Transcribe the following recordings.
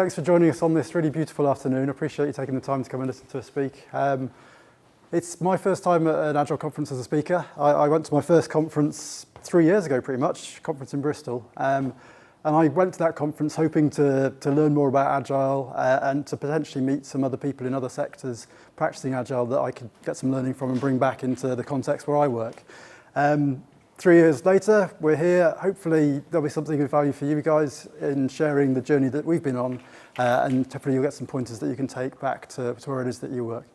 Thanks for joining us on this really beautiful afternoon. I appreciate you taking the time to come and listen to us speak. It's my first time at an Agile conference as a speaker. I went to my first conference 3 years ago, pretty much, conference in Bristol. And I went to that conference hoping to learn more about Agile and to potentially meet some other people in other sectors practicing Agile that I could get some learning from and bring back into the context where I work. 3 years later, we're here. Hopefully there'll be something of value for you guys in sharing the journey that we've been on, and hopefully you'll get some pointers that you can take back to where it is that you work.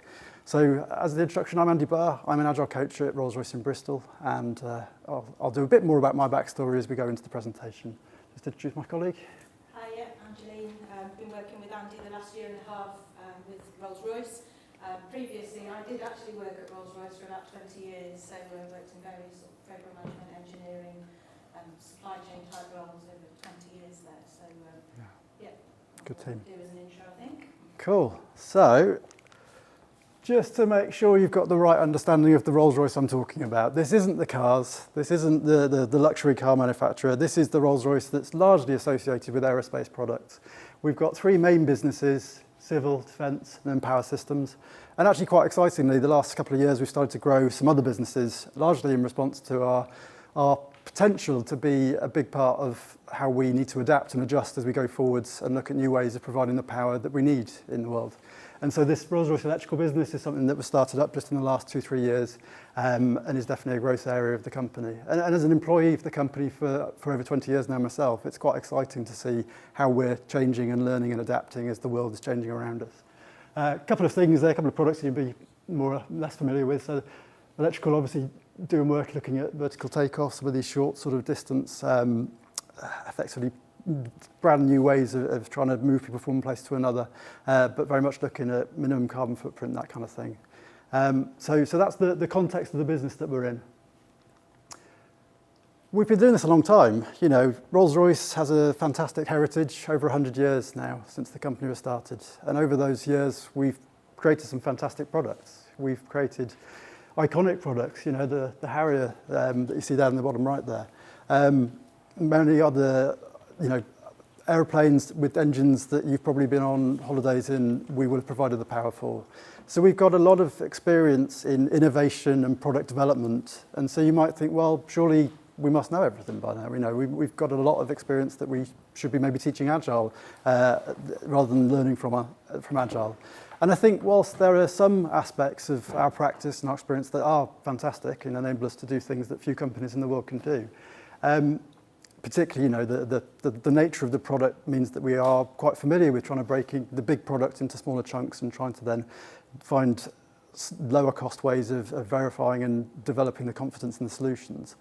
So as the introduction, I'm Andy Barr. I'm an Agile coach at Rolls-Royce in Bristol, and I'll do a bit more about my backstory as we go into the presentation. Just to introduce my colleague. Hi, Angeline. Been working with Andy the last year and a half with Rolls-Royce. Previously, I did actually work at Rolls-Royce for about 20 years, so I worked in various sort of program management, engineering, supply chain type roles over 20 years there. So, yeah. Good team. Do as an intro, I think. Cool. So, just to make sure you've got the right understanding of the Rolls-Royce I'm talking about, this isn't the cars, this isn't the luxury car manufacturer, this is the Rolls-Royce that's largely associated with aerospace products. We've got three main businesses: civil, defence, and then power systems. And actually, quite excitingly, the last couple of years we've started to grow some other businesses, largely in response to our potential to be a big part of how we need to adapt and adjust as we go forwards and look at new ways of providing the power that we need in the world. And so this Rolls-Royce electrical business is something that was started up just in the last 2-3 years, and is definitely a growth area of the company. And as an employee of the company for over 20 years now myself, it's quite exciting to see how we're changing and learning and adapting as the world is changing around us. A couple of things there, a couple of products you'd be more or less familiar with. So electrical, obviously doing work looking at vertical takeoffs with these short sort of distance, effectively brand new ways of trying to move people from one place to another, but very much looking at minimum carbon footprint, that kind of thing. So that's the context of the business that we're in. We've been doing this a long time. You know, Rolls-Royce has a fantastic heritage, over 100 years now since the company was started. And over those years, we've created some fantastic products. We've created iconic products, you know, the Harrier that you see down in the bottom right there. Many other, you know, airplanes with engines that you've probably been on holidays in, we will have provided the power for. So we've got a lot of experience in innovation and product development. And so you might think, well, surely we must know everything by now. You know, we've got a lot of experience that we should be maybe teaching Agile rather than learning from Agile. And I think whilst there are some aspects of our practice and our experience that are fantastic and enable us to do things that few companies in the world can do, particularly, you know, the nature of the product means that we are quite familiar with trying to break the big product into smaller chunks and trying to then find lower cost ways of verifying and developing the confidence in the solutions.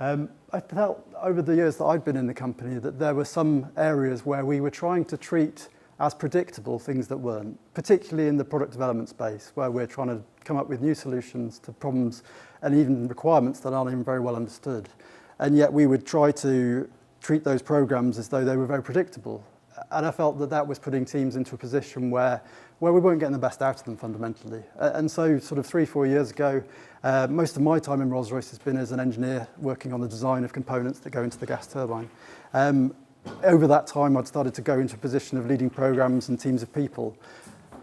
I felt over the years that I'd been in the company that there were some areas where we were trying to treat as predictable things that weren't, particularly in the product development space, where we're trying to come up with new solutions to problems and even requirements that aren't even very well understood. And yet we would try to treat those programs as though they were very predictable. And I felt that that was putting teams into a position where we weren't getting the best out of them fundamentally. And so sort of 3-4 years ago, most of my time in Rolls-Royce has been as an engineer working on the design of components that go into the gas turbine. Over that time, I'd started to go into a position of leading programs and teams of people.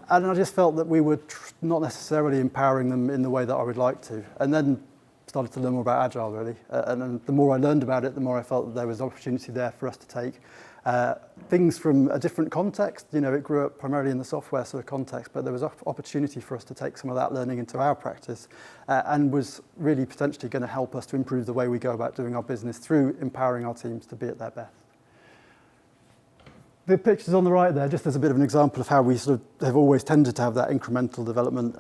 And I just felt that we were not necessarily empowering them in the way that I would like to. And then started to learn more about Agile, really. And the more I learned about it, the more I felt that there was opportunity there for us to take things from a different context. You know, it grew up primarily in the software sort of context, but there was opportunity for us to take some of that learning into our practice and was really potentially going to help us to improve the way we go about doing our business through empowering our teams to be at their best. The pictures on the right there, just as a bit of an example of how we sort of have always tended to have that incremental development.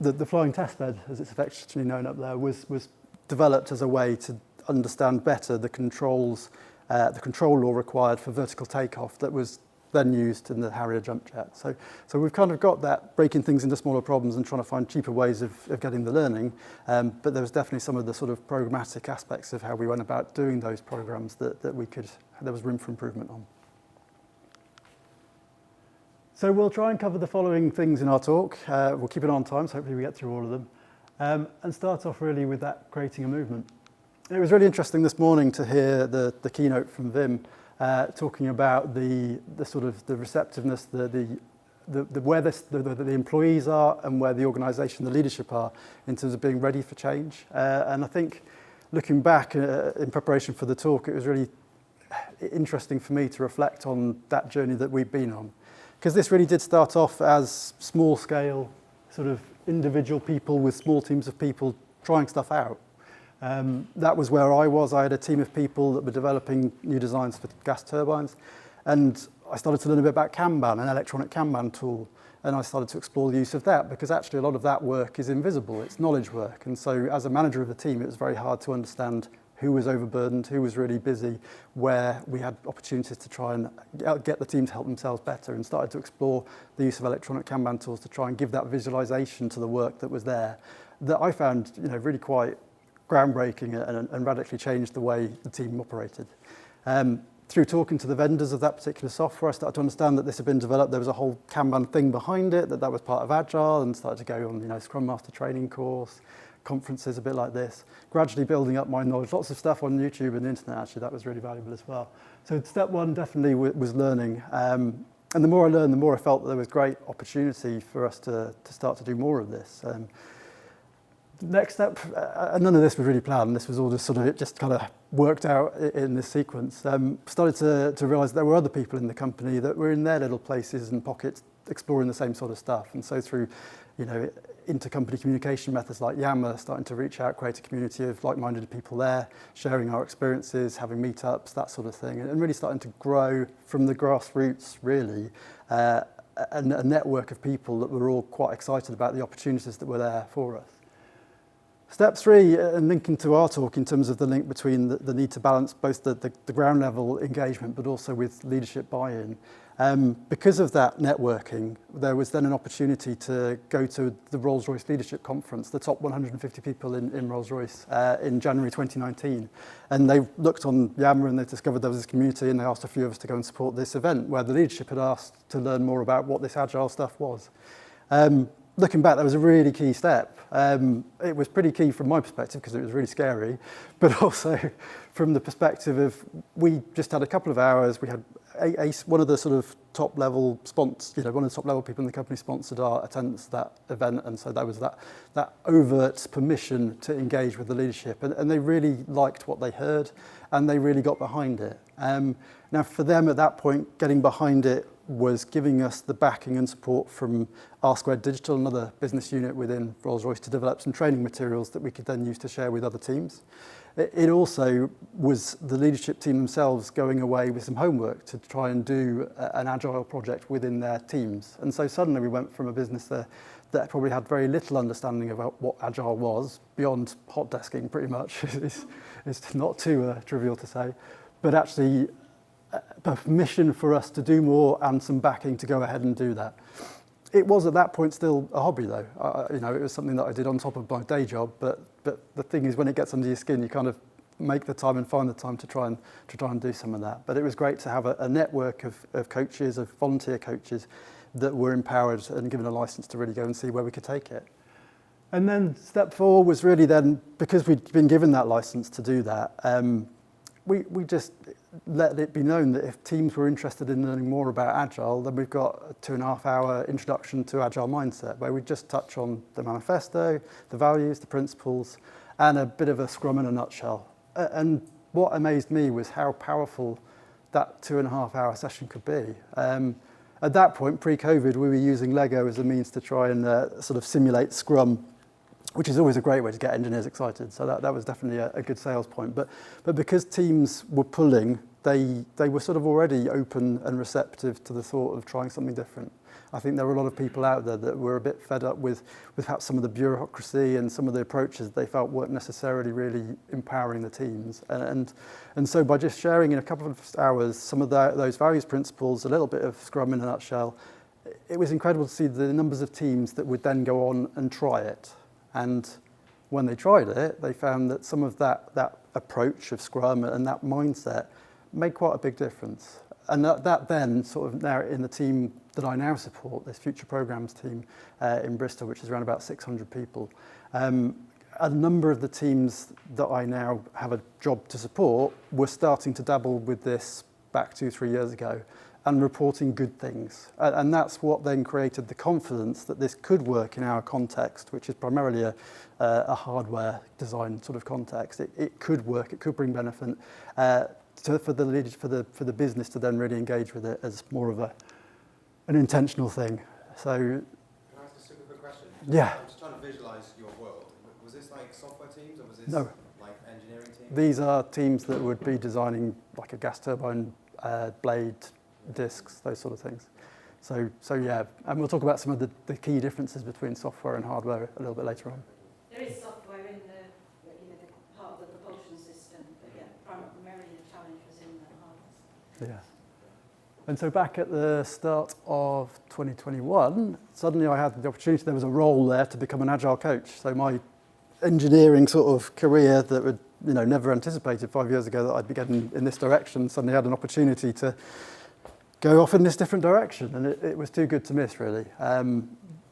The flying test bed, as it's affectionately known up there, was developed as a way to understand better the control law required for vertical takeoff that was then used in the Harrier jump jet. So we've kind of got that breaking things into smaller problems and trying to find cheaper ways of getting the learning. But there was definitely some of the sort of programmatic aspects of how we went about doing those programs that there was room for improvement on. So we'll try and cover the following things in our talk. We'll keep it on time, so hopefully we get through all of them. And start off really with that creating a movement. It was really interesting this morning to hear the keynote from Vim talking about the sort of the receptiveness, where the employees are and where the organisation, the leadership are in terms of being ready for change. And I think looking back in preparation for the talk, it was really interesting for me to reflect on that journey that we've been on. Because this really did start off as small scale, sort of individual people with small teams of people trying stuff out. That was where I was. I had a team of people that were developing new designs for gas turbines. And I started to learn a bit about Kanban, an electronic Kanban tool. And I started to explore the use of that because actually a lot of that work is invisible. It's knowledge work. And so as a manager of the team, it was very hard to understand who was overburdened, who was really busy, where we had opportunities to try and get the team to help themselves better, and started to explore the use of electronic Kanban tools to try and give that visualization to the work that was there, that I found really quite groundbreaking and radically changed the way the team operated. Through talking to the vendors of that particular software, I started to understand that this had been developed. There was a whole Kanban thing behind it, that was part of Agile, and started to go on Scrum Master training course, conferences a bit like this, gradually building up my knowledge. Lots of stuff on YouTube and the internet, actually, that was really valuable as well. So step one definitely was learning. And the more I learned, the more I felt that there was great opportunity for us to start to do more of this. Next step, none of this was really planned. This was all just it just kind of worked out in this sequence. Started to realise there were other people in the company that were in their little places and pockets exploring the same sort of stuff. And so through, intercompany communication methods like Yammer, starting to reach out, create a community of like-minded people there, sharing our experiences, having meetups, that sort of thing, and really starting to grow from the grassroots, really, a network of people that were all quite excited about the opportunities that were there for us. Step three, and linking to our talk in terms of the link between the need to balance both the ground level engagement but also with leadership buy-in. Because of that networking, there was then an opportunity to go to the Rolls-Royce Leadership Conference, the top 150 people in Rolls-Royce in January 2019. And they looked on Yammer and they discovered there was this community, and they asked a few of us to go and support this event where the leadership had asked to learn more about what this Agile stuff was. Looking back, that was a really key step. It was pretty key from my perspective because it was really scary, but also from the perspective of we just had a couple of hours. We had one of the sort of top level one of the top level people in the company sponsored our attendance at that event, and so there was that overt permission to engage with the leadership, and they really liked what they heard, and they really got behind it. Now, for them at that point, getting behind it was giving us the backing and support from R2 Digital, another business unit within Rolls-Royce, to develop some training materials that we could then use to share with other teams. It also was the leadership team themselves going away with some homework to try and do an Agile project within their teams. And so suddenly we went from a business that probably had very little understanding about what Agile was, beyond hot desking pretty much. It's not too trivial to say, but actually permission for us to do more and some backing to go ahead and do that. It was at that point still a hobby though. It was something that I did on top of my day job, but the thing is, when it gets under your skin, you kind of make the time and find the time to try and do some of that. But it was great to have a network of coaches, of volunteer coaches that were empowered and given a license to really go and see where we could take it. And then step four was really then, because we'd been given that license to do that, we just let it be known that if teams were interested in learning more about Agile, then we've got a 2.5-hour introduction to Agile mindset, where we just touch on the manifesto, the values, the principles, and a bit of a Scrum in a nutshell. And what amazed me was how powerful that 2.5-hour session could be. At that point, pre-COVID, we were using Lego as a means to try and sort of simulate Scrum, which is always a great way to get engineers excited. So that was definitely a good sales point. But because teams were pulling, they were sort of already open and receptive to the thought of trying something different. I think there were a lot of people out there that were a bit fed up with perhaps some of the bureaucracy and some of the approaches they felt weren't necessarily really empowering the teams. And so by just sharing in a couple of hours some of those values principles, a little bit of Scrum in a nutshell, it was incredible to see the numbers of teams that would then go on and try it. And when they tried it, they found that some of that approach of Scrum and that mindset made quite a big difference. And that then sort of now in the team that I now support, this future programs team in Bristol, which is around about 600 people, a number of the teams that I now have a job to support were starting to dabble with this back 2-3 years ago and reporting good things. And that's what then created the confidence that this could work in our context, which is primarily a hardware design sort of context. It could work, it could bring benefit for the business to then really engage with it as more of an intentional thing. So, can I ask a super quick question? Yeah. I'm just trying to visualize your world. Was this like software teams or was this No. like engineering teams? These are teams that would be designing like a gas turbine blade, discs, those sort of things. So yeah, and we'll talk about some of the key differences between software and hardware a little bit later on. There is software in the part of the propulsion system, but yeah, primarily the challenge was in the hardware. Yeah. And so back at the start of 2021, suddenly I had the opportunity, there was a role there to become an Agile coach. So my engineering sort of career that would, never anticipated 5 years ago that I'd be getting in this direction, suddenly had an opportunity to go off in this different direction. And it was too good to miss, really.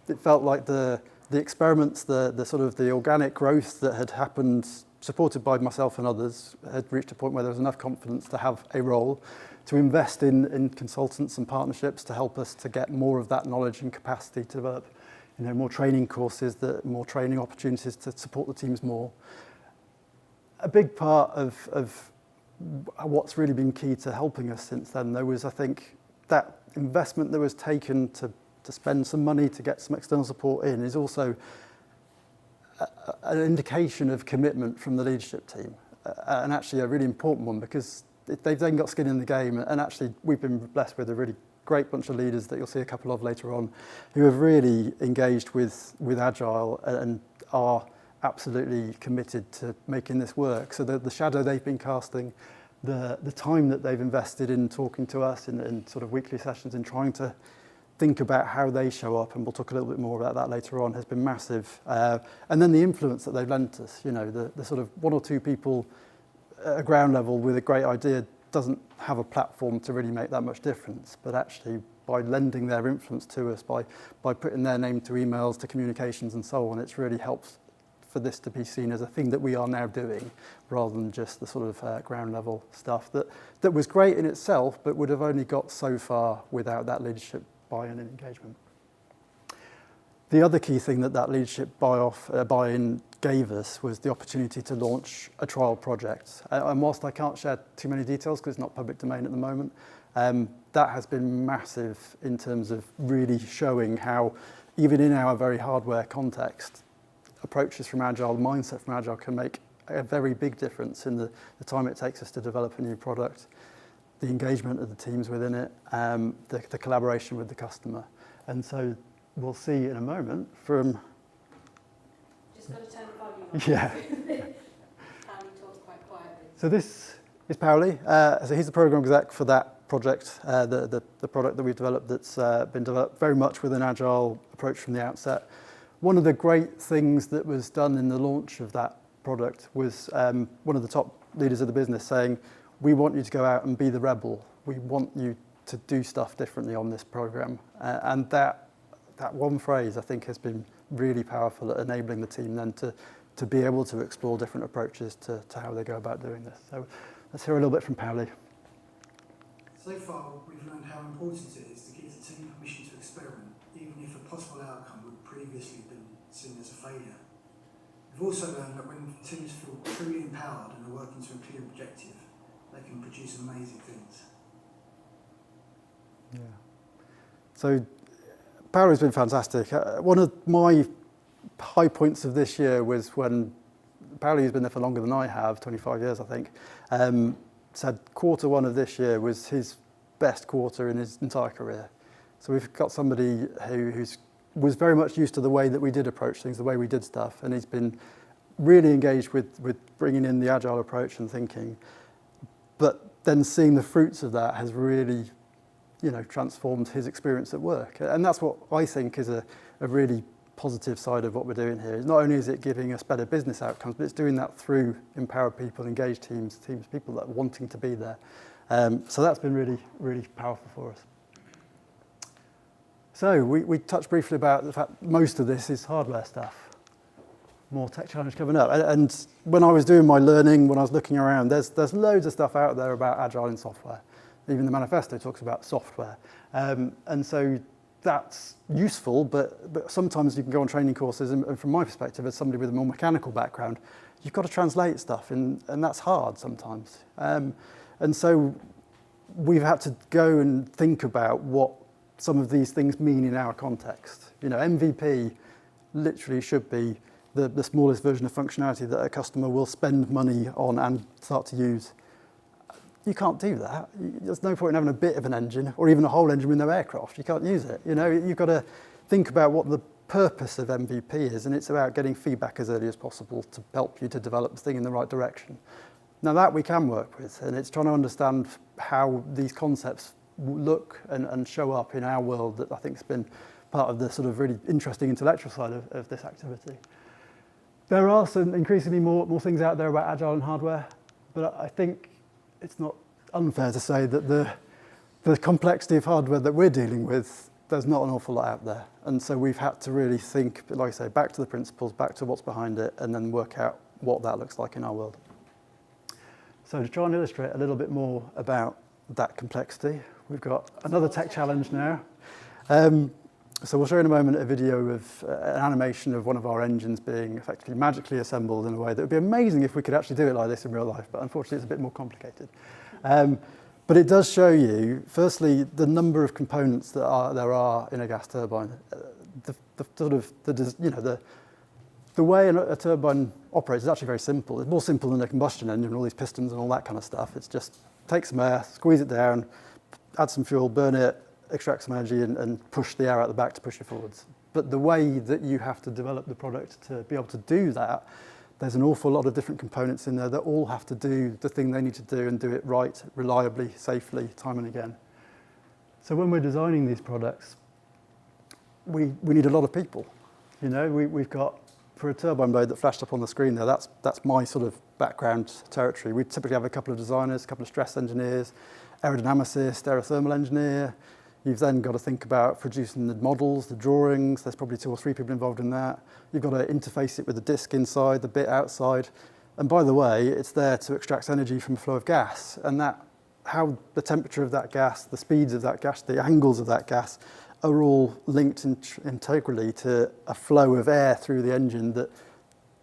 It felt like the experiments, the sort of the organic growth that had happened, supported by myself and others, had reached a point where there was enough confidence to have a role, to invest in consultants and partnerships to help us to get more of that knowledge and capacity to develop, more training courses, more training opportunities to support the teams more. A big part of what's really been key to helping us since then, though, was I think that investment that was taken to spend some money to get some external support in is also an indication of commitment from the leadership team, and actually a really important one, because they've then got skin in the game, and actually we've been blessed with a really great bunch of leaders that you'll see a couple of later on who have really engaged with Agile and are absolutely committed to making this work. So the shadow they've been casting, the time that they've invested in talking to us in sort of weekly sessions and trying to think about how they show up, and we'll talk a little bit more about that later on, has been massive. And then the influence that they've lent us, the sort of one or two people at a ground level with a great idea doesn't have a platform to really make that much difference, but actually by lending their influence to us, by putting their name to emails, to communications and so on, it's really helped for this to be seen as a thing that we are now doing, rather than just the sort of ground level stuff that was great in itself, but would have only got so far without that leadership buy-in and engagement. The other key thing that leadership buy-in gave us was the opportunity to launch a trial project. And whilst I can't share too many details because it's not public domain at the moment, that has been massive in terms of really showing how, even in our very hardware context, approaches from Agile, mindset from Agile can make a very big difference in the time it takes us to develop a new product, the engagement of the teams within it, the collaboration with the customer. And so we'll see in a moment from... Just got to turn the volume on. Yeah. Pauli talks quite quietly. So this is Pauli. So he's the program exec for that project, the product that we've developed that's been developed very much with an Agile approach from the outset. One of the great things that was done in the launch of that product was one of the top leaders of the business saying, we want you to go out and be the rebel. We want you to do stuff differently on this program. And that one phrase, I think, has been really powerful at enabling the team then to be able to explore different approaches to how they go about doing this. So let's hear a little bit from Pauli. So far, we've learned how important it is to give the team permission to experiment, even if a possible outcome would previously have been seen as a failure. We've also learned that when teams feel truly empowered and are working to a clear objective, they can produce amazing things. Yeah. So Pauli's been fantastic. One of my high points of this year was when Pauli, who's been there for longer than I have, 25 years I think, said quarter one of this year was his best quarter in his entire career. So we've got somebody who was very much used to the way that we did approach things, the way we did stuff, and he's been really engaged with bringing in the Agile approach and thinking. But then seeing the fruits of that has really, transformed his experience at work. And that's what I think is a really positive side of what we're doing here. Not only is it giving us better business outcomes, but it's doing that through empowered people, engaged teams, people that are wanting to be there. So that's been really, really powerful for us. So we touched briefly about the fact most of this is hardware stuff. More tech challenge coming up. And when I was doing my learning, when I was looking around, there's loads of stuff out there about Agile in software. Even the manifesto talks about software. And so that's useful, but sometimes you can go on training courses, and from my perspective, as somebody with a more mechanical background, you've got to translate stuff, and that's hard sometimes. And so we've had to go and think about what some of these things mean in our context. You know, MVP literally should be the smallest version of functionality that a customer will spend money on and start to use. You can't do that. There's no point in having a bit of an engine or even a whole engine with no aircraft. You can't use it. You know, you've got to think about what the purpose of MVP is, and it's about getting feedback as early as possible to help you to develop the thing in the right direction. Now that we can work with, and it's trying to understand how these concepts look and show up in our world that I think has been part of the sort of really interesting intellectual side of this activity. There are some increasingly more things out there about agile and hardware, but I think it's not unfair to say that the complexity of hardware that we're dealing with, there's not an awful lot out there. And so we've had to really think, like I say, back to the principles, back to what's behind it, and then work out what that looks like in our world. So to try and illustrate a little bit more about that complexity, we've got another tech challenge now. So we'll show in a moment a video of an animation of one of our engines being effectively magically assembled in a way that would be amazing if we could actually do it like this in real life, but unfortunately it's a bit more complicated. But it does show you, firstly, the number of components that there are in a gas turbine. The way a turbine operates is actually very simple. It's more simple than a combustion engine and all these pistons and all that kind of stuff. It's just take some air, squeeze it down, add some fuel, burn it, extract some energy and push the air out the back to push you forwards. But the way that you have to develop the product to be able to do that, there's an awful lot of different components in there that all have to do the thing they need to do and do it right, reliably, safely, time and again. So when we're designing these products, we need a lot of people. You know, we've got, for a turbine blade that flashed up on the screen there, that's my sort of background territory. We typically have a couple of designers, a couple of stress engineers, aerodynamicist, aerothermal engineer. You've then got to think about producing the models, the drawings. There's probably 2 or 3 people involved in that. You've got to interface it with the disc inside, the bit outside. And by the way, it's there to extract energy from a flow of gas. And that, how the temperature of that gas, the speeds of that gas, the angles of that gas are all linked integrally to a flow of air through the engine that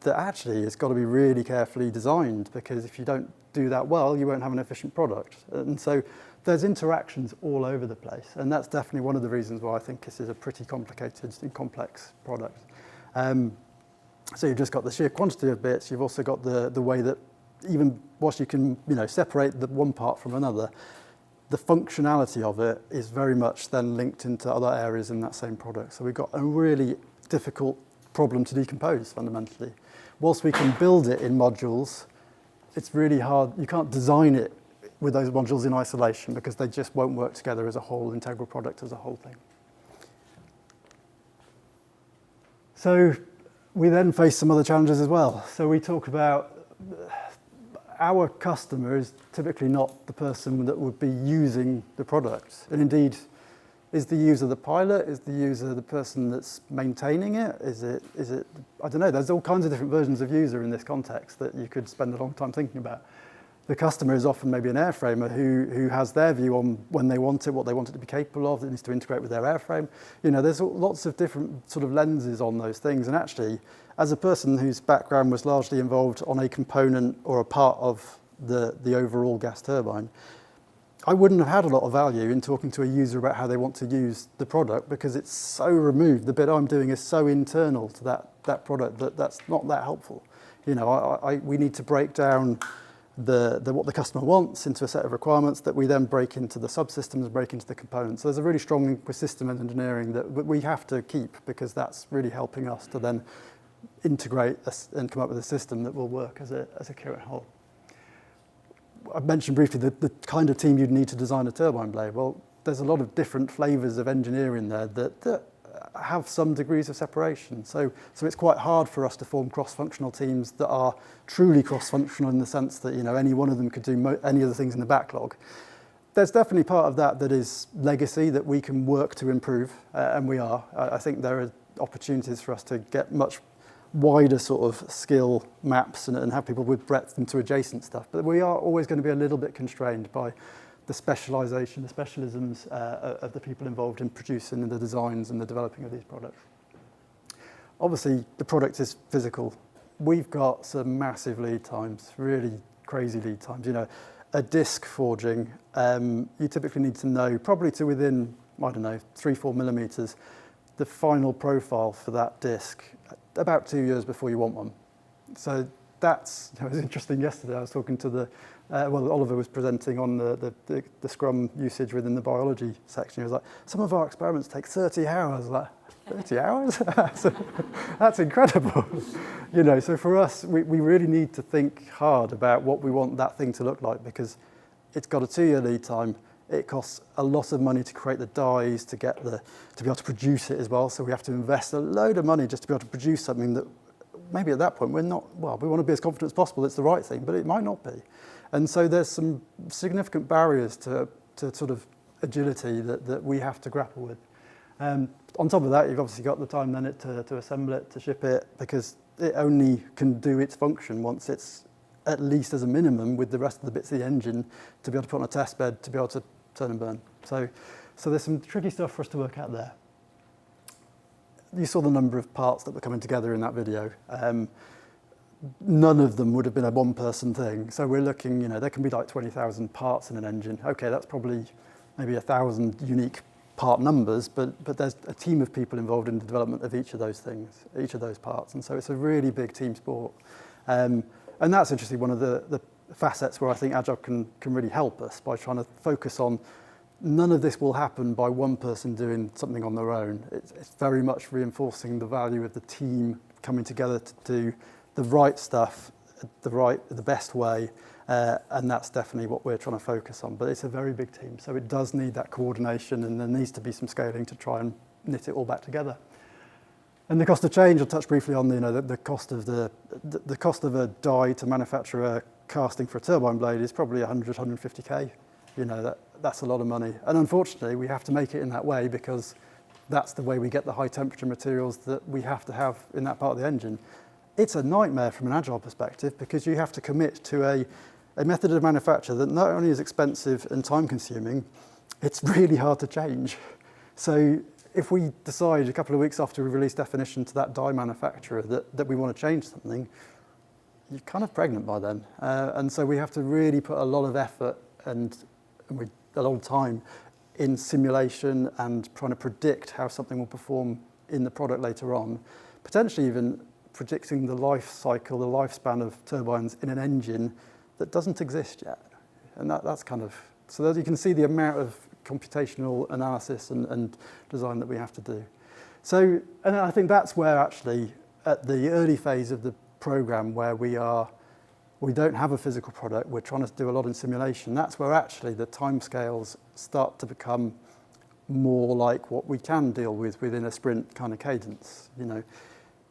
actually has got to be really carefully designed, because if you don't do that well, you won't have an efficient product. And so there's interactions all over the place, and that's definitely one of the reasons why I think this is a pretty complicated and complex product. So you've just got the sheer quantity of bits. You've also got the way that even whilst you can separate the one part from another, the functionality of it is very much then linked into other areas in that same product. So we've got a really difficult problem to decompose fundamentally. Whilst we can build it in modules, it's really hard. You can't design it with those modules in isolation because they just won't work together as a whole integral product, as a whole thing. So we then face some other challenges as well. So we talk about our customer is typically not the person that would be using the product. And indeed, is the user the pilot? Is the user the person that's maintaining it? Is it, I don't know, there's all kinds of different versions of user in this context that you could spend a long time thinking about. The customer is often maybe an airframer who has their view on when they want it, what they want it to be capable of, that needs to integrate with their airframe. There's lots of different sort of lenses on those things. And actually, as a person whose background was largely involved on a component or a part of the overall gas turbine, I wouldn't have had a lot of value in talking to a user about how they want to use the product, because it's so removed. The bit I'm doing is so internal to that product that's not that helpful. We need to break down what the customer wants into a set of requirements that we then break into the subsystems, break into the components. So there's a really strong link with system engineering that we have to keep, because that's really helping us to then integrate and come up with a system that will work as a coherent whole. I mentioned briefly the kind of team you'd need to design a turbine blade. Well, there's a lot of different flavors of engineering there that have some degrees of separation. So it's quite hard for us to form cross-functional teams that are truly cross-functional in the sense that any one of them could do any of the things in the backlog. There's definitely part of that is legacy that we can work to improve, and we are. I think there are opportunities for us to get much wider sort of skill maps and have people with breadth into adjacent stuff. But we are always going to be a little bit constrained by the specialisation, the specialisms of the people involved in producing the designs and the developing of these products. Obviously, the product is physical. We've got some massive lead times, really crazy lead times. You know, a disc forging, you typically need to know, probably to within, I don't know, 3-4 millimetres, the final profile for that disc about 2 years before you want one. So that's, it was interesting yesterday, I was talking to the, Oliver was presenting on the scrum usage within the biology section. He was like, some of our experiments take 30 hours. Like, 30 hours? That's incredible. You know, so for us, we really need to think hard about what we want that thing to look like, because it's got a 2-year lead time. It costs a lot of money to create the dies, to be able to produce it as well. So we have to invest a load of money just to be able to produce something that maybe at that point we want to be as confident as possible it's the right thing, but it might not be. And so there's some significant barriers to sort of agility that we have to grapple with. On top of that, you've obviously got the time then to assemble it, to ship it, because it only can do its function once it's at least as a minimum with the rest of the bits of the engine to be able to put on a test bed, to be able to turn and burn. So there's some tricky stuff for us to work out there. You saw the number of parts that were coming together in that video. None of them would have been a one-person thing. So we're looking, you know, there can be like 20,000 parts in an engine. Okay, that's probably maybe 1,000 unique part numbers, but there's a team of people involved in the development of each of those things, each of those parts. And so it's a really big team sport. And that's interesting, one of the facets where I think Agile can really help us, by trying to focus on none of this will happen by one person doing something on their own. It's very much reinforcing the value of the team coming together to do the right stuff, the best way, and that's definitely what we're trying to focus on. But it's a very big team, so it does need that coordination, and there needs to be some scaling to try and knit it all back together. And the cost of change, I'll touch briefly on the cost of the cost of a die to manufacture a casting for a turbine blade is probably 150k. You know, that's a lot of money. And unfortunately, we have to make it in that way, because that's the way we get the high temperature materials that we have to have in that part of the engine. It's a nightmare from an Agile perspective, because you have to commit to a method of manufacture that not only is expensive and time consuming, it's really hard to change. So if we decide a couple of weeks after we release definition to that die manufacturer that we want to change something, you're kind of pregnant by then. And so we have to really put a lot of effort and a lot of time in simulation and trying to predict how something will perform in the product later on, potentially even predicting the life cycle, the lifespan of turbines in an engine that doesn't exist yet. And that's kind of, so that you can see the amount of computational analysis and design that we have to do. So, and I think that's where actually at the early phase of the program, where we don't have a physical product, we're trying to do a lot in simulation, that's where actually the timescales start to become more like what we can deal with within a sprint kind of cadence. You know,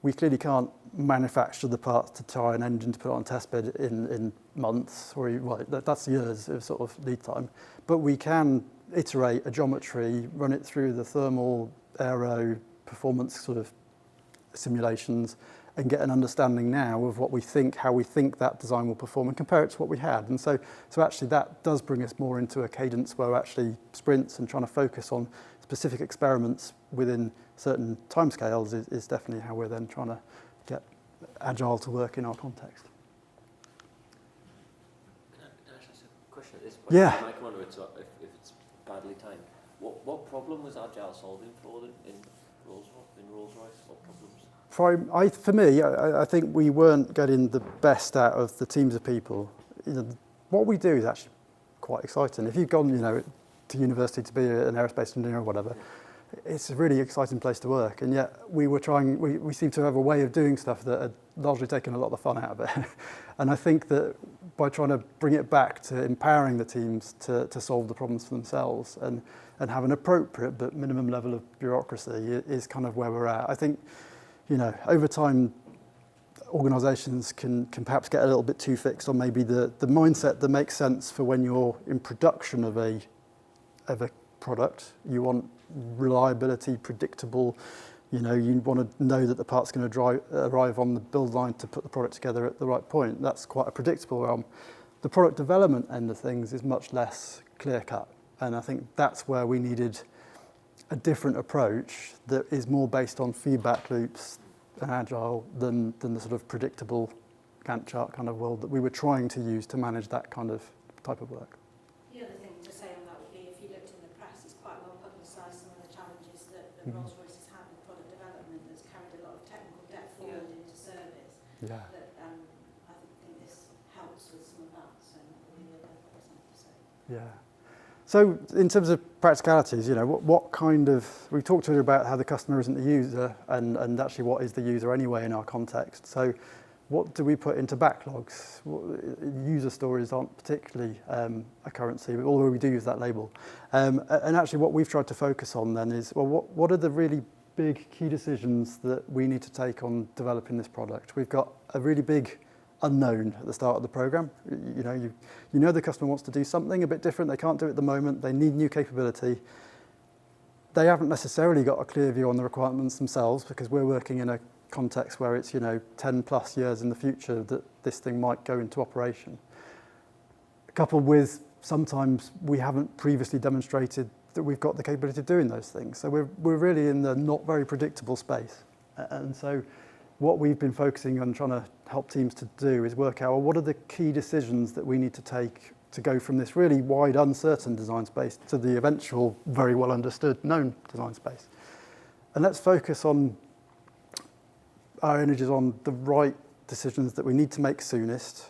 we clearly can't manufacture the parts to tie an engine to put on a test bed in months, or that's years of sort of lead time. But we can iterate a geometry, run it through the thermal, aero, performance sort of simulations, and get an understanding now of what we think, how we think that design will perform, and compare it to what we had. And so actually that does bring us more into a cadence where actually sprints and trying to focus on specific experiments within certain timescales is definitely how we're then trying to get Agile to work in our context. Can I ask a question at this point? Yeah. I might come on to it if it's badly timed. What problem was Agile solving for them in Rolls-Royce? What problems? For me, I think we weren't getting the best out of the teams of people. You know, what we do is actually quite exciting. If you've gone, you know, to university to be an aerospace engineer or whatever, it's a really exciting place to work. And yet we seem to have a way of doing stuff that had largely taken a lot of the fun out of it. And I think that by trying to bring it back to empowering the teams to solve the problems for themselves and have an appropriate but minimum level of bureaucracy is kind of where we're at. I think, you know, over time, organisations can perhaps get a little bit too fixed on maybe the mindset that makes sense for when you're in production of a product. You want reliability, predictable. You know, you want to know that the part's going to arrive on the build line to put the product together at the right point. That's quite a predictable realm. The product development end of things is much less clear-cut, and I think that's where we needed a different approach that is more based on feedback loops and agile than the sort of predictable Gantt chart kind of world that we were trying to use to manage that kind of type of work. The other thing to say on that would be, if you looked in the press, it's quite well publicised some of the challenges that Rolls-Royce has had with product development that's carried a lot of technical debt forward into service. Yeah. That I think this helps with some of that. So that would be the other thing to say. Yeah. So in terms of practicalities, what kind of, we talked to you about how the customer isn't the user and actually what is the user anyway in our context. So what do we put into backlogs? User stories aren't particularly a currency, although we do use that label. And actually what we've tried to focus on then is, well, what are the really big key decisions that we need to take on developing this product? We've got a really big unknown at the start of the program. You know the customer wants to do something a bit different. They can't do it at the moment. They need new capability. They haven't necessarily got a clear view on the requirements themselves because we're working in a context where it's 10 plus years in the future that this thing might go into operation. Coupled with sometimes we haven't previously demonstrated that we've got the capability of doing those things. So we're really in the not very predictable space. And so what we've been focusing on trying to help teams to do is work out, well, what are the key decisions that we need to take to go from this really wide, uncertain design space to the eventual, very well understood, known design space. And let's focus on our energies on the right decisions that we need to make soonest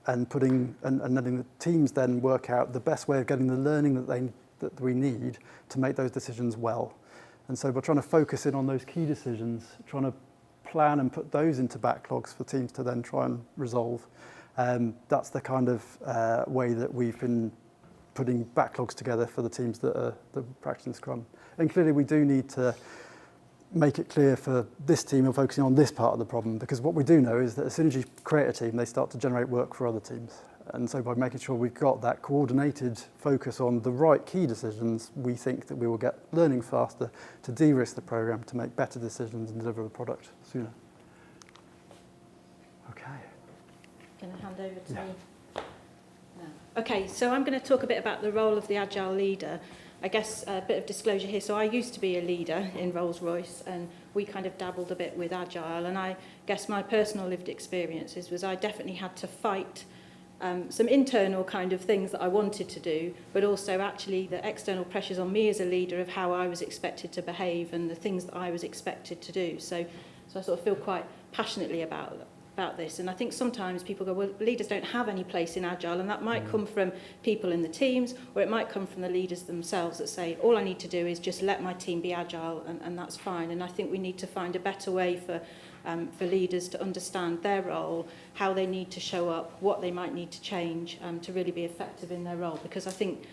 and letting the teams then work out the best way of getting the learning that we need to make those decisions well. And so we're trying to focus in on those key decisions, trying to plan and put those into backlogs for teams to then try and resolve. That's the kind of way that we've been putting backlogs together for the teams that are practicing Scrum. And clearly we do need to make it clear for this team we're focusing on this part of the problem, because what we do know is that as soon as you create a team, they start to generate work for other teams. And so by making sure we've got that coordinated focus on the right key decisions, we think that we will get learning faster to de-risk the program, to make better decisions and deliver the product sooner. Okay. Going to hand over to me now. Okay, so I'm going to talk a bit about the role of the Agile leader. I guess a bit of disclosure here. So I used to be a leader in Rolls-Royce and we kind of dabbled a bit with Agile, and I guess my personal lived experiences was I definitely had to fight some internal kind of things that I wanted to do, but also actually the external pressures on me as a leader of how I was expected to behave and the things that I was expected to do. So I sort of feel quite passionately about this. And I think sometimes people go, well, leaders don't have any place in Agile, and that might come from people in the teams, or it might come from the leaders themselves that say, all I need to do is just let my team be Agile, and that's fine. And I think we need to find a better way for leaders to understand their role, how they need to show up, what they might need to change to really be effective in their role. Because I think,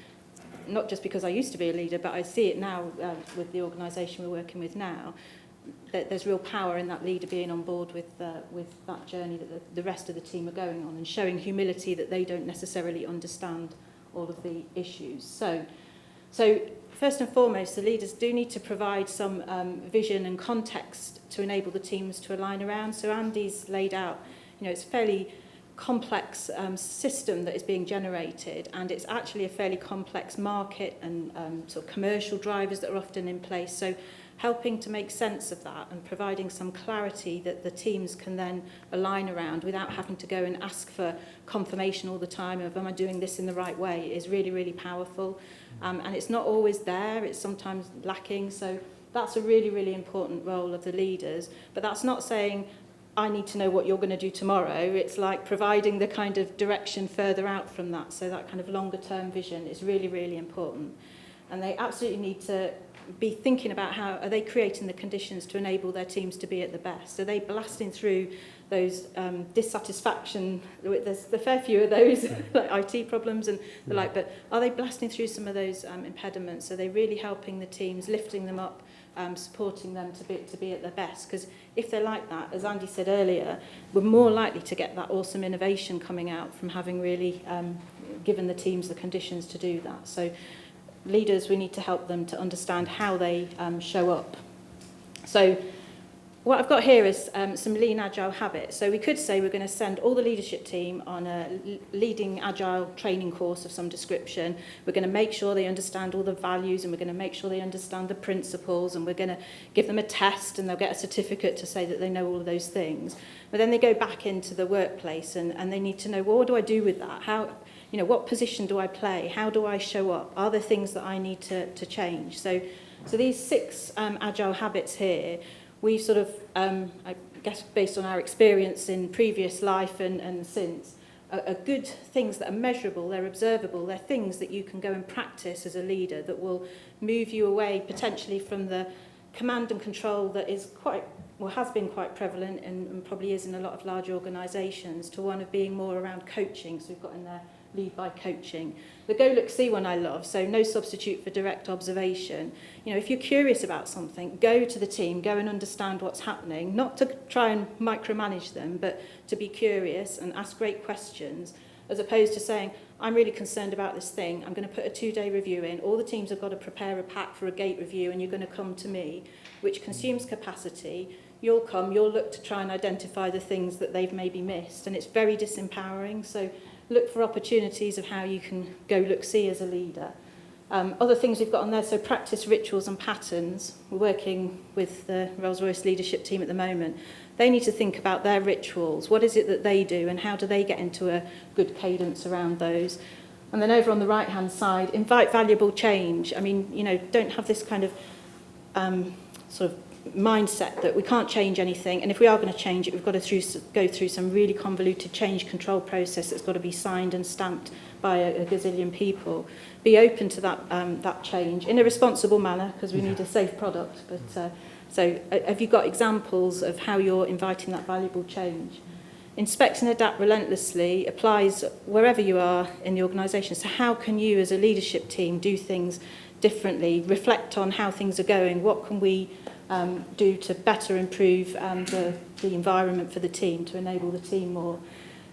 not just because I used to be a leader, but I see it now with the organisation we're working with now, that there's real power in that leader being on board with that journey that the rest of the team are going on, and showing humility that they don't necessarily understand all of the issues. So first and foremost, the leaders do need to provide some vision and context to enable the teams to align around. So Andy's laid out, it's a fairly complex system that is being generated, and it's actually a fairly complex market and sort of commercial drivers that are often in place. So helping to make sense of that and providing some clarity that the teams can then align around without having to go and ask for confirmation all the time of, am I doing this in the right way, is really, really powerful. And it's not always there, it's sometimes lacking. So that's a really, really important role of the leaders. But that's not saying, I need to know what you're going to do tomorrow. It's like providing the kind of direction further out from that. So that kind of longer term vision is really, really important. And they absolutely need to be thinking about how are they creating the conditions to enable their teams to be at the best. So they blasting through those dissatisfaction, there's a fair few of those, like IT problems and the like, but are they blasting through some of those impediments? Are they really helping the teams, lifting them up, supporting them to be at their best? Because if they're like that, as Andy said earlier, we're more likely to get that awesome innovation coming out from having really given the teams the conditions to do that. So leaders, we need to help them to understand how they show up. So what I've got here is some lean agile habits. So we could say we're going to send all the leadership team on a leading agile training course of some description. We're going to make sure they understand all the values, and we're going to make sure they understand the principles, and we're going to give them a test, and they'll get a certificate to say that they know all of those things. But then they go back into the workplace, and they need to know, well, what do I do with that? How, you know, what position do I play? How do I show up? Are there things that I need to change? So these 6 agile habits here, we sort of, I guess based on our experience in previous life and since, are good things that are measurable, they're observable, they're things that you can go and practice as a leader that will move you away potentially from the command and control that is quite, well, has been quite prevalent and probably is in a lot of large organisations, to one of being more around coaching. So we've got in there lead by coaching. The go, look, see one I love, so no substitute for direct observation. You know, if you're curious about something, go to the team, go and understand what's happening, not to try and micromanage them, but to be curious and ask great questions, as opposed to saying, I'm really concerned about this thing, I'm going to put a 2-day review in, all the teams have got to prepare a pack for a gate review, and you're going to come to me, which consumes capacity. You'll come, you'll look to try and identify the things that they've maybe missed, and it's very disempowering. So look for opportunities of how you can go look see as a leader. Other things we've got on there, so practice rituals and patterns. We're working with the Rolls-Royce leadership team at the moment. They need to think about their rituals. What is it that they do, and how do they get into a good cadence around those? And then over on the right-hand side, invite valuable change. I mean, you know, don't have this kind of sort of mindset that we can't change anything, and if we are going to change it, we've got to go through some really convoluted change control process that's got to be signed and stamped by a gazillion people. Be open to that change in a responsible manner, because we need a safe product. But so have you got examples of how you're inviting that valuable change? Inspect and adapt relentlessly applies wherever you are in the organisation. So how can you as a leadership team do things differently, reflect on how things are going, what can we do to better improve the environment for the team, to enable the team more.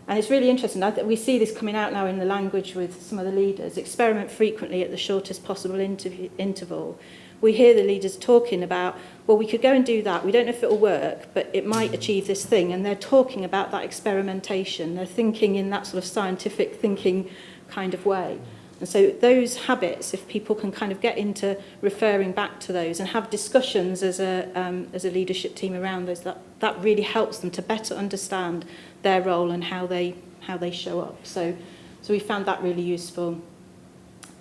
And it's really interesting. We see this coming out now in the language with some of the leaders. Experiment frequently at the shortest possible interval. We hear the leaders talking about, well, we could go and do that. We don't know if it will work, but it might achieve this thing. And they're talking about that experimentation. They're thinking in that sort of scientific thinking kind of way. And so those habits, if people can kind of get into referring back to those and have discussions as a leadership team around those, that really helps them to better understand their role and how they show up. So we found that really useful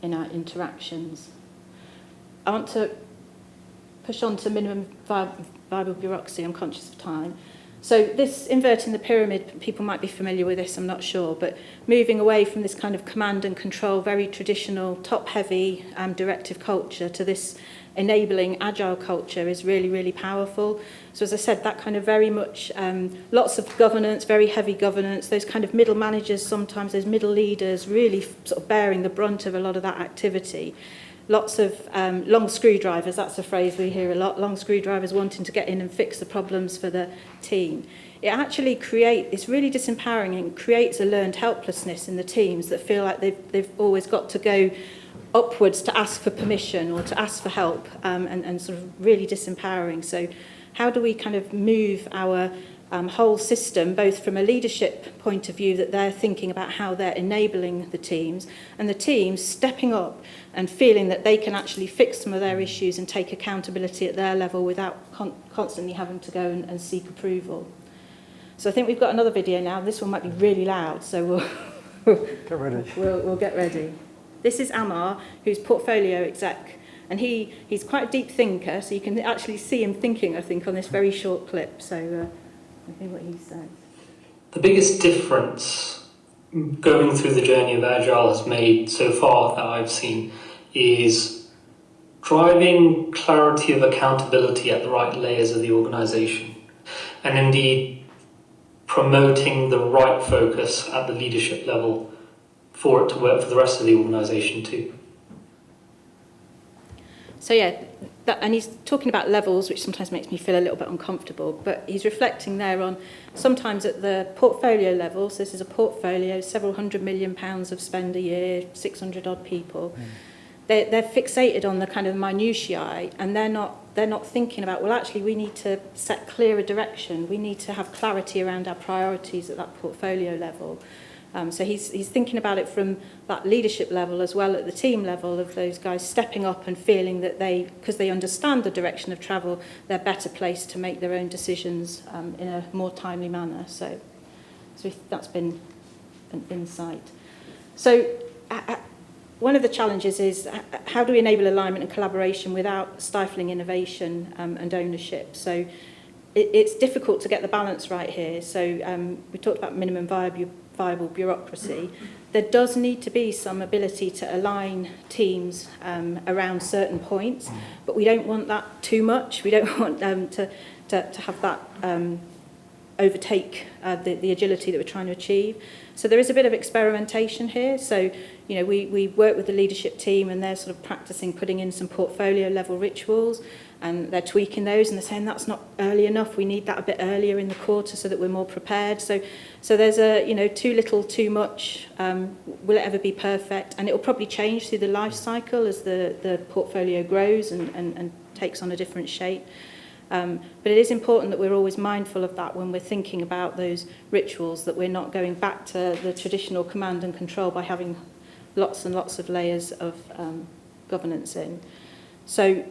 in our interactions. I want to push on to minimum viable bureaucracy. I'm conscious of time. So this inverting the pyramid, people might be familiar with this, I'm not sure, but moving away from this kind of command and control, very traditional, top-heavy directive culture to this enabling agile culture is really, really powerful. So as I said, that kind of very much, lots of governance, very heavy governance, those kind of middle managers, sometimes those middle leaders really sort of bearing the brunt of a lot of that activity. Lots of long screwdrivers, that's a phrase we hear a lot, long screwdrivers wanting to get in and fix the problems for the team. It actually it's really disempowering and creates a learned helplessness in the teams that feel like they've always got to go upwards to ask for permission or to ask for help, and sort of really disempowering. So how do we kind of move our whole system, both from a leadership point of view, that they're thinking about how they're enabling the teams, and the teams stepping up and feeling that they can actually fix some of their issues and take accountability at their level without constantly having to go and seek approval. So I think we've got another video now. This one might be really loud, so Get ready. We'll get ready. This is Amar, who's portfolio exec, and he's quite a deep thinker, so you can actually see him thinking, I think, on this very short clip. So I think what he says. The biggest difference going through the journey of Agile has made so far that I've seen is driving clarity of accountability at the right layers of the organisation, and indeed promoting the right focus at the leadership level for it to work for the rest of the organisation too. So yeah, and he's talking about levels, which sometimes makes me feel a little bit uncomfortable, but he's reflecting there on sometimes at the portfolio level. So this is a portfolio, several £100 million of spend a year, 600 odd people. they're fixated on the kind of minutiae, and they're not thinking about, well, actually we need to set clearer direction. We need to have clarity around our priorities at that portfolio level. So he's thinking about it from that leadership level as well at the team level, of those guys stepping up and feeling that because they understand the direction of travel, they're better placed to make their own decisions in a more timely manner. So that's been an insight. So one of the challenges is how do we enable alignment and collaboration without stifling innovation and ownership? So it's difficult to get the balance right here. So we talked about minimum viable bureaucracy. There does need to be some ability to align teams around certain points, but we don't want that too much. We don't want to have that overtake the agility that we're trying to achieve. So there is a bit of experimentation here. So, you know, we work with the leadership team, and they're sort of practicing putting in some portfolio level rituals, and they're tweaking those, and they're saying that's not early enough. We need that a bit earlier in the quarter so that we're more prepared. So there's a, you know, too little, too much. Will it ever be perfect? And it will probably change through the life cycle as the portfolio grows and takes on a different shape. But it is important that we're always mindful of that when we're thinking about those rituals, that we're not going back to the traditional command and control by having lots and lots of layers of governance in. So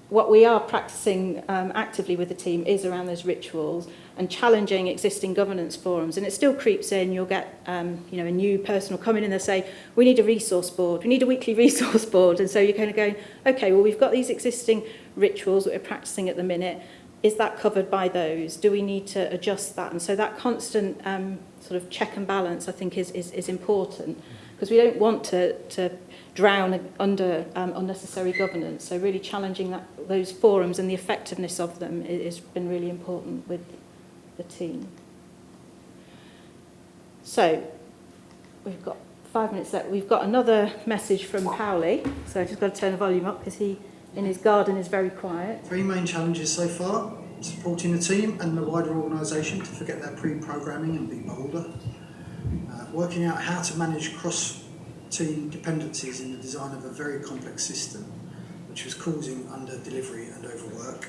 what we are practicing actively with the team is around those rituals and challenging existing governance forums. And it still creeps in. You'll get you know, a new person will come in and they'll say, we need a resource board. We need a weekly resource board. And so you're kind of going, okay, well, we've got these existing rituals that we're practicing at the minute. Is that covered by those? Do we need to adjust that? And so that constant sort of check and balance, I think, is important, because we don't want to drown under unnecessary governance. So really challenging those forums and the effectiveness of them has been really important with the team. So we've got 5 minutes left. We've got another message from Powley. So I've just got to turn the volume up because he, in his garden, is very quiet. 3 main challenges so far: supporting the team and the wider organisation to forget their pre-programming and be bolder. Working out how to manage cross-team dependencies in the design of a very complex system, which was causing under-delivery and overwork.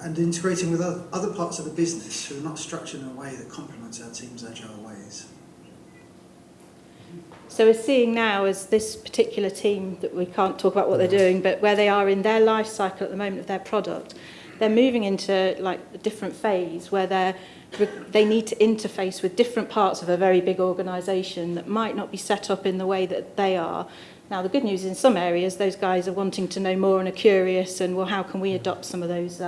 And integrating with other parts of the business who are not structured in a way that complements our team's agile ways. So we're seeing now, as this particular team, that we can't talk about what they're doing, but where they are in their life cycle at the moment of their product, they're moving into like a different phase where they need to interface with different parts of a very big organisation that might not be set up in the way that they are. Now, the good news is in some areas, those guys are wanting to know more and are curious, and well, how can we adopt some of those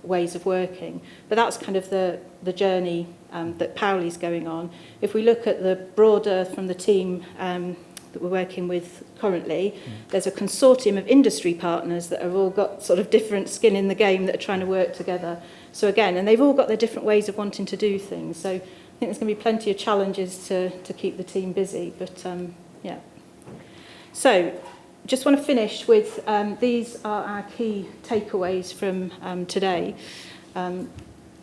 ways of working? But that's kind of the journey that Powley's going on. If we look at the broader from the team that we're working with currently, there's a consortium of industry partners that have all got sort of different skin in the game that are trying to work together. So again, and they've all got their different ways of wanting to do things. So I think there's going to be plenty of challenges to keep the team busy. But yeah. So just want to finish with these are our key takeaways from today.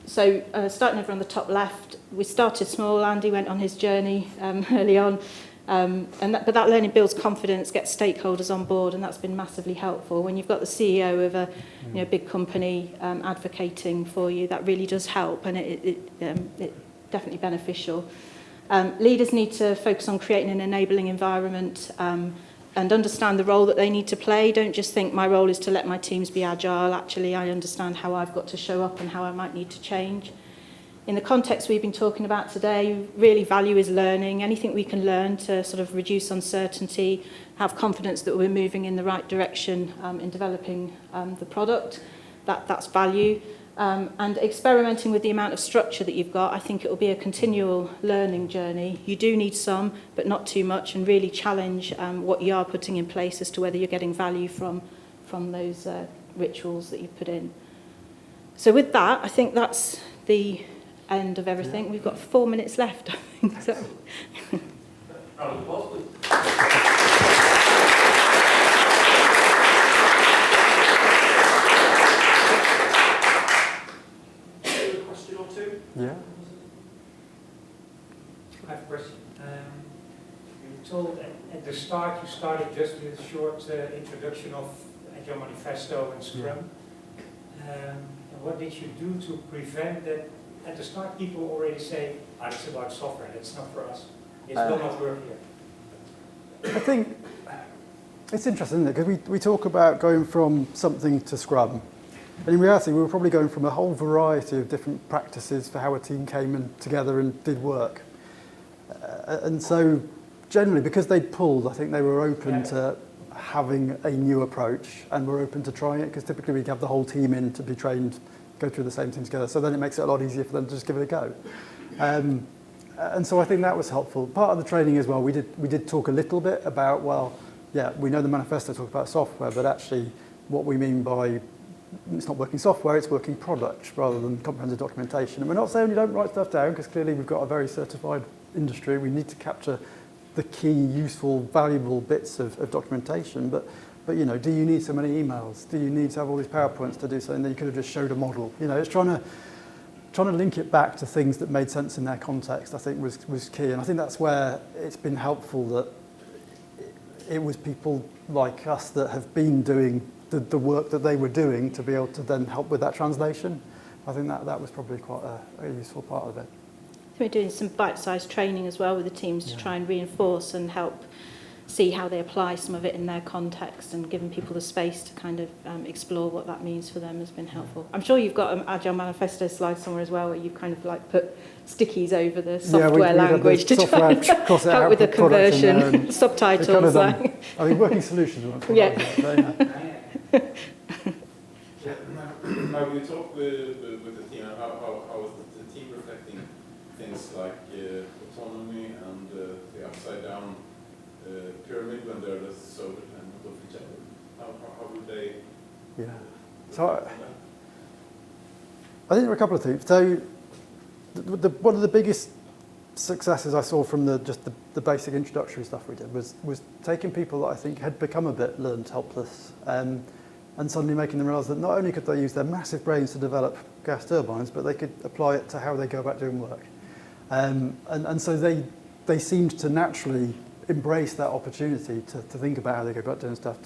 So starting over on the top left, we started small. Andy went on his journey early on. But that learning builds confidence, gets stakeholders on board, and that's been massively helpful. When you've got the CEO of a big company advocating for you, that really does help, and it's definitely beneficial. Leaders need to focus on creating an enabling environment and understand the role that they need to play. Don't just think my role is to let my teams be agile. Actually, I understand how I've got to show up and how I might need to change. In the context we've been talking about today, really value is learning. Anything we can learn to sort of reduce uncertainty, have confidence that we're moving in the right direction in developing the product, that's value. And experimenting with the amount of structure that you've got, I think it will be a continual learning journey. You do need some, but not too much, and really challenge what you are putting in place as to whether you're getting value from those rituals that you've put in. So with that, I think that's the end of everything. We've got 4 minutes left, I think. So. Round of applause, please. A question or two? Yeah. I have a question. told at the start you started just with a short introduction of Agile Manifesto and Scrum. And what did you do to prevent that? At the start, people already say, it's about software, that's not for us. It will not work here. I think it's interesting, isn't it? Because we talk about going from something to Scrum. And in reality, we were probably going from a whole variety of different practices for how a team came in together and did work. And so, generally, because they'd pulled, I think they were open to having a new approach and were open to trying it, because typically we'd have the whole team in to be trained, go through the same thing together. So then it makes it a lot easier for them to just give it a go. And so I think that was helpful. Part of the training as well, we did talk a little bit about, well, yeah, we know the manifesto talks about software, but actually what we mean by it's not working software, it's working product rather than comprehensive documentation. And we're not saying you don't write stuff down, because clearly we've got a very certified industry. We need to capture the key, useful, valuable bits of documentation. But do you need so many emails? Do you need to have all these PowerPoints to do something that you could have just showed a model? It's trying to link it back to things that made sense in their context, I think was key. And I think that's where it's been helpful that it was people like us that have been doing the work that they were doing to be able to then help with that translation. I think that was probably quite a useful part of it. We're doing some bite-sized training as well with the teams to try and reinforce and help see how they apply some of it in their context, and giving people the space to kind of explore what that means for them has been helpful. I'm sure you've got an Agile Manifesto slide somewhere as well, where you've kind of like put stickies over the software language to try and help with the conversion, subtitles. I think working solutions. Now you talk with the team, how is the team reflecting things like autonomy and the upside down pyramid when they're so dependent of each other? How would they? Yeah. So I think there are a couple of things. So one of the biggest successes I saw from the basic introductory stuff we did was taking people that I think had become a bit learned helpless, and suddenly making them realise that not only could they use their massive brains to develop gas turbines, but they could apply it to how they go about doing work. And so they seemed to naturally embrace that opportunity to think about how they go about doing stuff,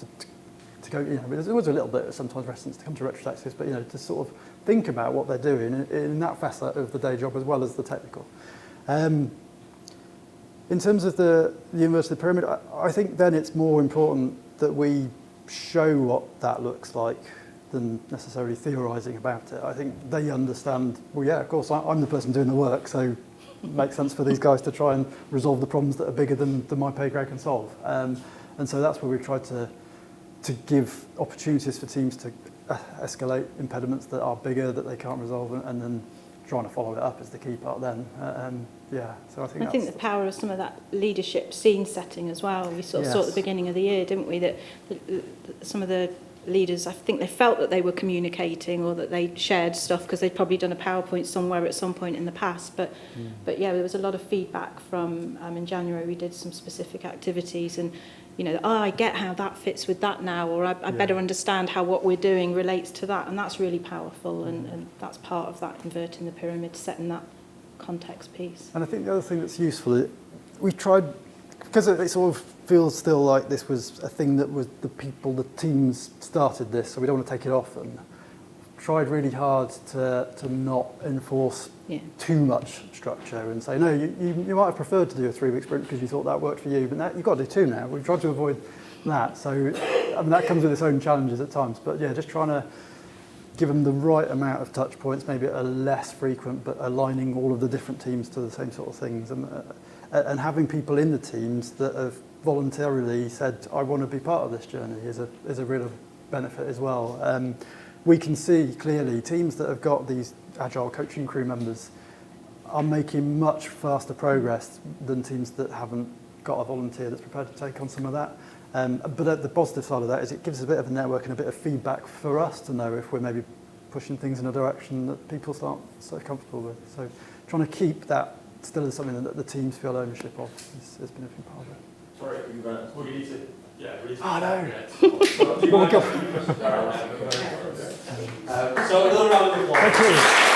to go, there was a little bit of sometimes reticence to come to retrospectives, but to sort of think about what they're doing in that facet of the day job as well as the technical. In terms of the inverse of the pyramid, I think then it's more important that we show what that looks like than necessarily theorising about it. I think they understand, well, yeah, of course, I'm the person doing the work, so it makes sense for these guys to try and resolve the problems that are bigger than my pay grade can solve. And so that's where we've tried to give opportunities for teams to escalate impediments that are bigger, that they can't resolve, and then trying to follow it up is the key part then. So I think the power of some of that leadership scene setting as well. We sort of saw at the beginning of the year, didn't we, that some of the leaders, I think they felt that they were communicating or that they shared stuff because they'd probably done a PowerPoint somewhere at some point in the past. But there was a lot of feedback from, in January we did some specific activities, and I get how that fits with that now, or I better understand how what we're doing relates to that, and that's really powerful, and that's part of that inverting the pyramid, setting that context piece. And I think the other thing that's useful, we tried, because it sort of feels still like this was a thing that was the teams started this, so we don't want to take it off them. Tried really hard to not enforce too much structure and say, no, you might have preferred to do a 3-week sprint because you thought that worked for you, but now you've got to do 2 now. We've tried to avoid that. So that comes with its own challenges at times, but just trying to give them the right amount of touch points, maybe a less frequent, but aligning all of the different teams to the same sort of things, and having people in the teams that have voluntarily said, I want to be part of this journey is a real benefit as well. We can see clearly teams that have got these agile coaching crew members are making much faster progress than teams that haven't got a volunteer that's prepared to take on some of that. But at the positive side of that is it gives us a bit of a network and a bit of feedback for us to know if we're maybe pushing things in a direction that people aren't so comfortable with. So trying to keep that still as something that the teams feel ownership of has been a big part of it. Sorry, you're going to... We need to... Yeah, we need to... Oh, no! So another round of applause. Thank you.